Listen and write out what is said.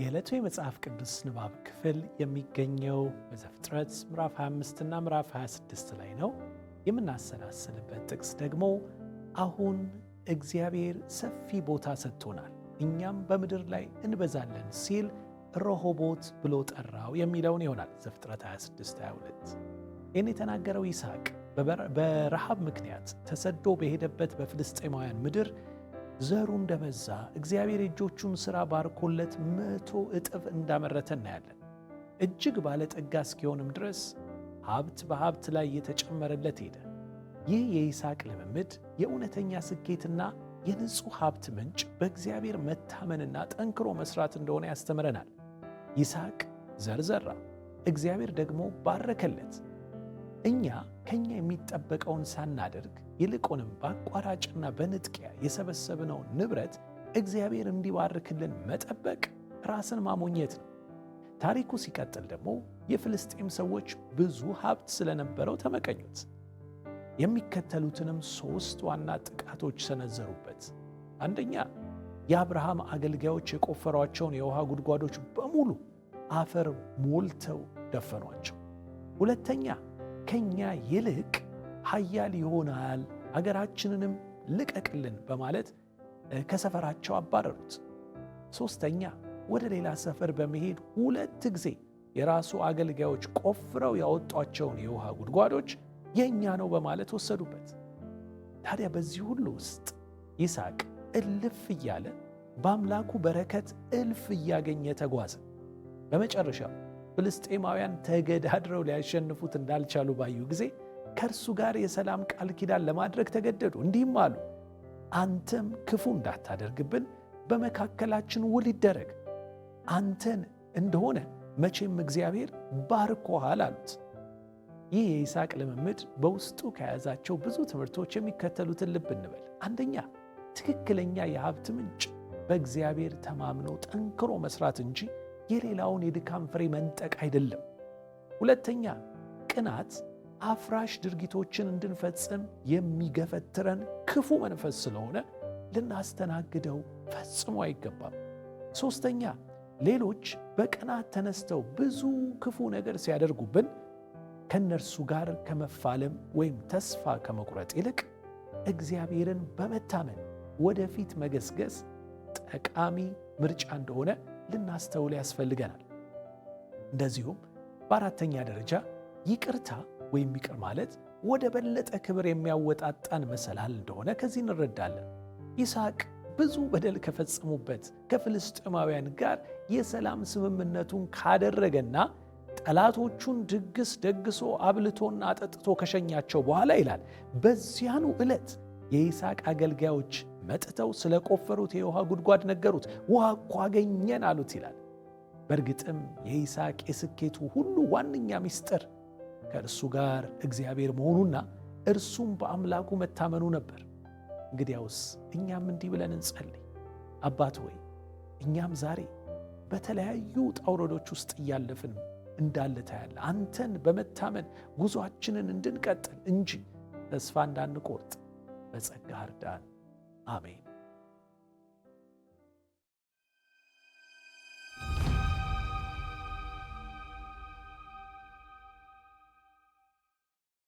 የዕለቱ የመጽሐፍ ቅዱስ ንባብ ክፍል የሚገኘው በዘፍጥረት ምዕራፍ 25 እና ምዕራፍ 26 ላይ ነው። የምናሰላስልበት ጥቅስ ደግሞ አሁን እግዚአብሔር ሰፊ ቦታ ሰጥቶናል፣ እኛም በምድር ላይ እንበዛለን ሲል ረሆቦት ብሎ ጠራው የሚለውን ይሆናል። ዘፍጥረት 26-22 ይህን የተናገረው ይስሐቅ በረሃብ ምክንያት ተሰዶ በሄደበት በፍልስጤማውያን ምድር ዘሩ እንደበዛ እግዚአብሔር እጆቹን ሥራ ባርኮለት 100 እጥፍ እንዳመረተ እናያለን። እጅግ ባለጠጋ እስኪሆንም ድረስ ሀብት በሀብት ላይ የተጨመረለት ሄደ። ይህ የይስሐቅ ልምምድ የእውነተኛ ስኬትና የንጹሕ ሀብት ምንጭ በእግዚአብሔር መታመንና ጠንክሮ መስራት እንደሆነ ያስተምረናል። ይስሐቅ ዘር ዘራ፣ እግዚአብሔር ደግሞ ባረከለት። እኛ ከኛ የሚጠበቀውን ሳናደርግ ይልቁንም በአቋራጭና በንጥቂያ የሰበሰብነውን ንብረት እግዚአብሔር እንዲባርክልን መጠበቅ ራስን ማሞኘት ነው። ታሪኩ ሲቀጥል ደግሞ የፍልስጤም ሰዎች ብዙ ሀብት ስለነበረው ተመቀኙት። የሚከተሉትንም 3 ዋና ጥቃቶች ሰነዘሩበት። አንደኛ፣ የአብርሃም አገልጋዮች የቆፈሯቸውን የውሃ ጉድጓዶች በሙሉ አፈር ሞልተው ደፈኗቸው። ሁለተኛ፣ ከኛ ይልቅ ኃያል ይሆናል፣ አገራችንንም ልቀቅልን በማለት ከሰፈራቸው አባረሩት። ሦስተኛ፣ ወደ ሌላ ሰፈር በመሄድ 2 ጊዜ የራሱ አገልጋዮች ቆፍረው ያወጧቸውን የውሃ ጉድጓዶች የእኛ ነው በማለት ወሰዱበት። ታዲያ በዚህ ሁሉ ውስጥ ይስሐቅ እልፍ እያለ በአምላኩ በረከት እልፍ እያገኘ ተጓዘ። በመጨረሻው ፍልስጤማውያን ተገዳድረው ሊያሸንፉት እንዳልቻሉ ባዩ ጊዜ ከእርሱ ጋር የሰላም ቃል ኪዳን ለማድረግ ተገደዱ። እንዲህም አሉ፣ አንተም ክፉ እንዳታደርግብን በመካከላችን ውል ይደረግ፣ አንተን እንደሆነ መቼም እግዚአብሔር ባርኮሃል አሉት። ይህ የይስሐቅ ልምምድ በውስጡ ከያዛቸው ብዙ ትምህርቶች የሚከተሉትን ልብ እንበል። አንደኛ፣ ትክክለኛ የሀብት ምንጭ በእግዚአብሔር ተማምኖ ጠንክሮ መስራት እንጂ የሌላውን የድካም ፍሬ መንጠቅ አይደለም። ሁለተኛ፣ ቅናት አፍራሽ ድርጊቶችን እንድንፈጽም የሚገፈትረን ክፉ መንፈስ ስለሆነ ልናስተናግደው ፈጽሞ አይገባም። ሦስተኛ፣ ሌሎች በቅናት ተነስተው ብዙ ክፉ ነገር ሲያደርጉብን ከእነርሱ ጋር ከመፋለም ወይም ተስፋ ከመቁረጥ ይልቅ እግዚአብሔርን በመታመን ወደፊት መገስገስ ጠቃሚ ምርጫ እንደሆነ ልናስተውል ያስፈልገናል። እንደዚሁም በአራተኛ ደረጃ ይቅርታ ወይም ይቅር ማለት ወደ በለጠ ክብር የሚያወጣጣን መሰላል እንደሆነ ከዚህ እንረዳለን። ይስሐቅ ብዙ በደል ከፈጸሙበት ከፍልስጤማውያን ጋር የሰላም ስምምነቱን ካደረገና ጠላቶቹን ድግስ ደግሶ አብልቶና አጠጥቶ ከሸኛቸው በኋላ ይላል፣ በዚያኑ ዕለት የይስሐቅ አገልጋዮች መጥተው ስለቆፈሩት የውሃ ጉድጓድ ነገሩት። ውሃ እኮ አገኘን አሉት ይላል። በእርግጥም የይስሐቅ የስኬቱ ሁሉ ዋነኛ ምስጢር ከእርሱ ጋር እግዚአብሔር መሆኑና እርሱም በአምላኩ መታመኑ ነበር። እንግዲያውስ እኛም እንዲህ ብለን እንጸልይ። አባት ሆይ፣ እኛም ዛሬ በተለያዩ ውጣ ውረዶች ውስጥ እያለፍን እንዳለ ታያለ። አንተን በመታመን ጉዞአችንን እንድንቀጥል እንጂ ተስፋ እንዳንቆርጥ በጸጋህ እርዳን። አሜን።